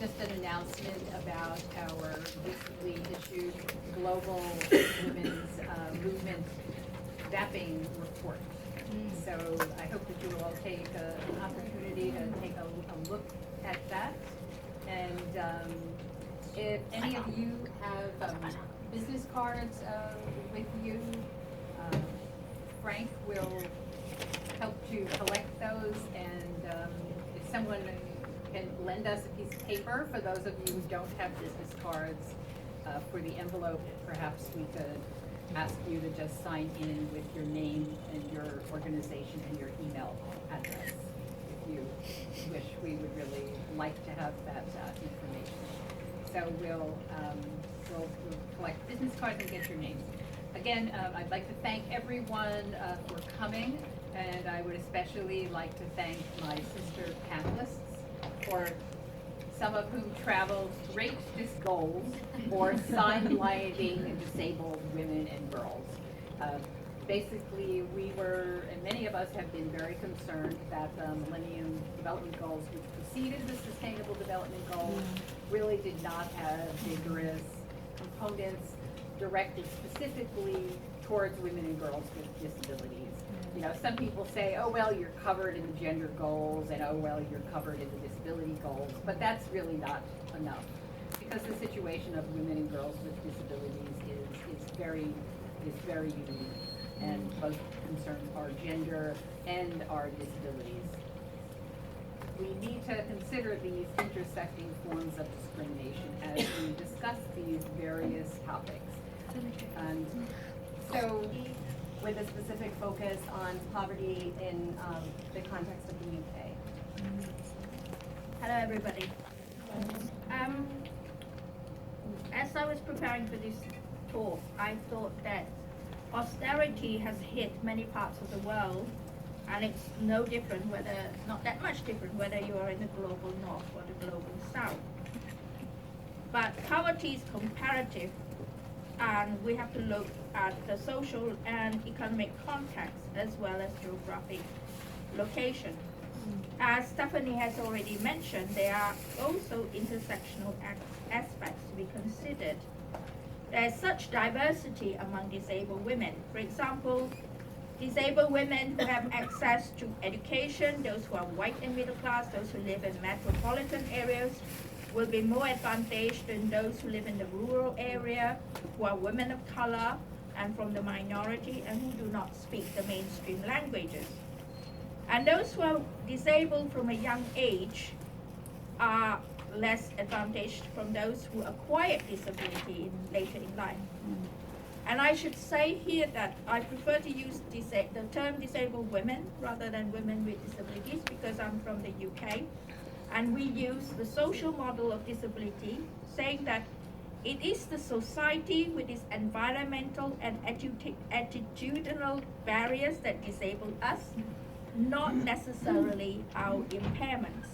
just an announcement about our recently issued Global Women's Movement Mapping Report. So I hope that you will all take an opportunity to take a look at that. And if any of you have business cards with you, Frank will help to collect those, and if someone can lend us a piece of paper for those of you who don't have business cards for the envelope, perhaps we could ask you to just sign in with your name and your organization and your email address. If you wish, we would really like to have that information. So we'll collect business cards and get your names. Again, I'd like to thank everyone for coming, and I would especially like to thank my sister panelists, for some of whom traveled great goals for sidelining disabled women and girls. Basically, we were, and many of us have been very concerned that the Millennium Development Goals, which preceded the Sustainable Development Goals, really did not have vigorous components directed specifically towards women and girls with disabilities. You know, some people say, oh, well, you're covered in the gender goals, and oh, well, you're covered in the disability goals, but that's really not enough, because the situation of women and girls with disabilities is very unique, and both concern our gender and our disabilities. We need to consider these intersecting forms of discrimination as we discuss these various topics. So, with a specific focus on poverty in the context of the UK. Hello, everybody. As I was preparing for this talk, I thought that austerity has hit many parts of the world, and it's no different, not that much different, whether you are in the global north or the global south. But poverty is comparative, and we have to look at the social and economic context as well as geographic location. As Stephanie has already mentioned, there are also intersectional aspects to be considered. There is such diversity among disabled women. For example, disabled women who have access to education, those who are white and middle class, those who live in metropolitan areas, will be more advantaged than those who live in the rural area, who are women of color and from the minority, and who do not speak the mainstream languages. And those who are disabled from a young age are less advantaged from those who acquired disability later in life. And I should say here that I prefer to use the term disabled women rather than women with disabilities, because I'm from the UK. And we use the social model of disability, saying that it is the society with its environmental and attitudinal barriers that disable us, not necessarily our impairments.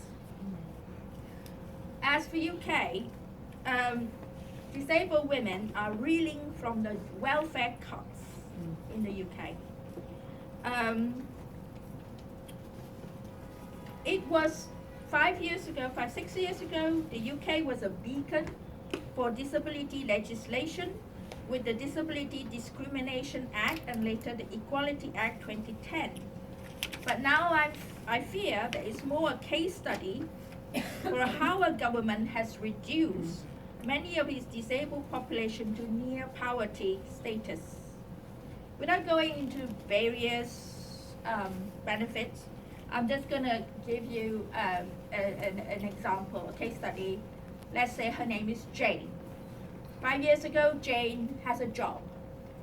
As for UK, disabled women are reeling from the welfare cuts in the UK. It was 6 years ago, the UK was a beacon for disability legislation with the Disability Discrimination Act and later the Equality Act 2010. But now I fear there is more a case study for how a government has reduced many of its disabled population to near poverty status. Without going into various benefits, I'm just going to give you an example, a case study. Let's say her name is Jane. 5 years ago, Jane has a job.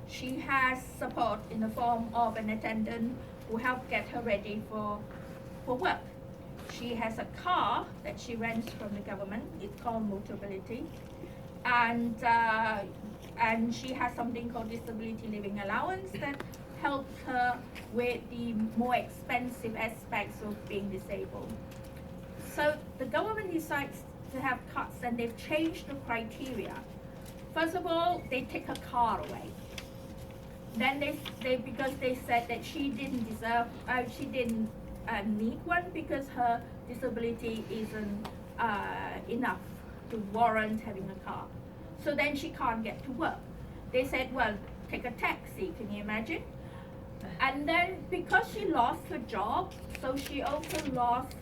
She has support in the form of an attendant who helped get her ready for work. She has a car that she rents from the government. It's called Motability. And she has something called Disability Living Allowance that helps her with the more expensive aspects of being disabled. So the government decides to have cuts, and they've changed the criteria. First of all, they take her car away. Then they because they said that she didn't need one because her disability isn't enough to warrant having a car. So then she can't get to work. They said, well, take a taxi, can you imagine? And then because she lost her job, so she also lost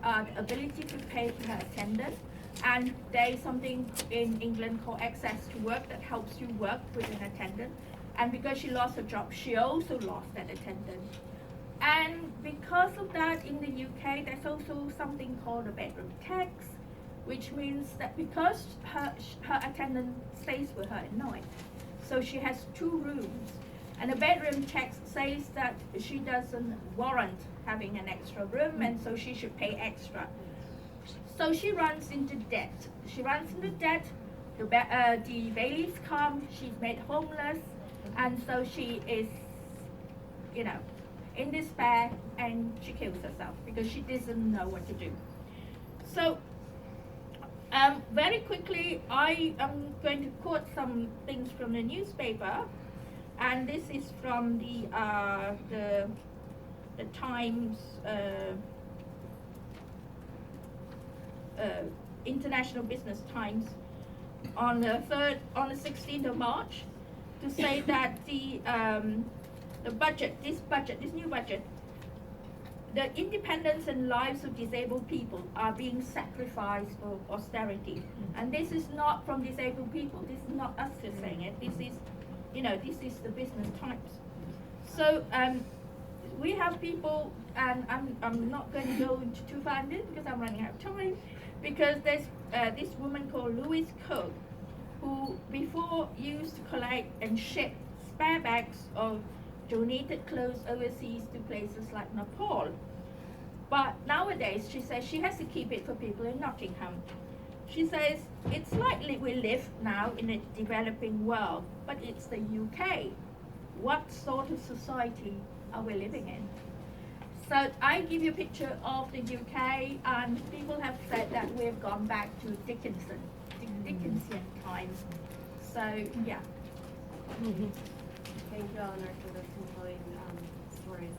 the ability to pay for her attendant. And there's something in England called access to work that helps you work with an attendant. And because she lost her job, she also lost that attendant. And because of that, in the UK, there's also something called a bedroom tax, which means that because her attendant stays with her at night, so she has 2 rooms, and the bedroom tax says that she doesn't warrant having an extra room, and so she should pay extra. So she runs into debt. The bailiffs come, she's made homeless, and so she is, in despair, and she kills herself because she doesn't know what to do. So very quickly, I am going to quote some things from the newspaper, and this is from the Times, International Business Times, on the 16th of March, to say that the this new budget, the independence and lives of disabled people are being sacrificed for austerity. And this is not from disabled people. This is not us just saying it. This is, this is the Business Times. So we have people, and I'm not going to go into too far in this because I'm running out of time, because there's this woman called Louise Cook, who before used to collect and ship spare bags of donated clothes overseas to places like Nepal. But nowadays, she says she has to keep it for people in Nottingham. She says, it's likely we live now in a developing world, but it's the UK. What sort of society are we living in? So I give you a picture of the UK, and people have said that we've gone back to Dickensian times. So, yeah. Thank you, Eleanor, for those compelling stories.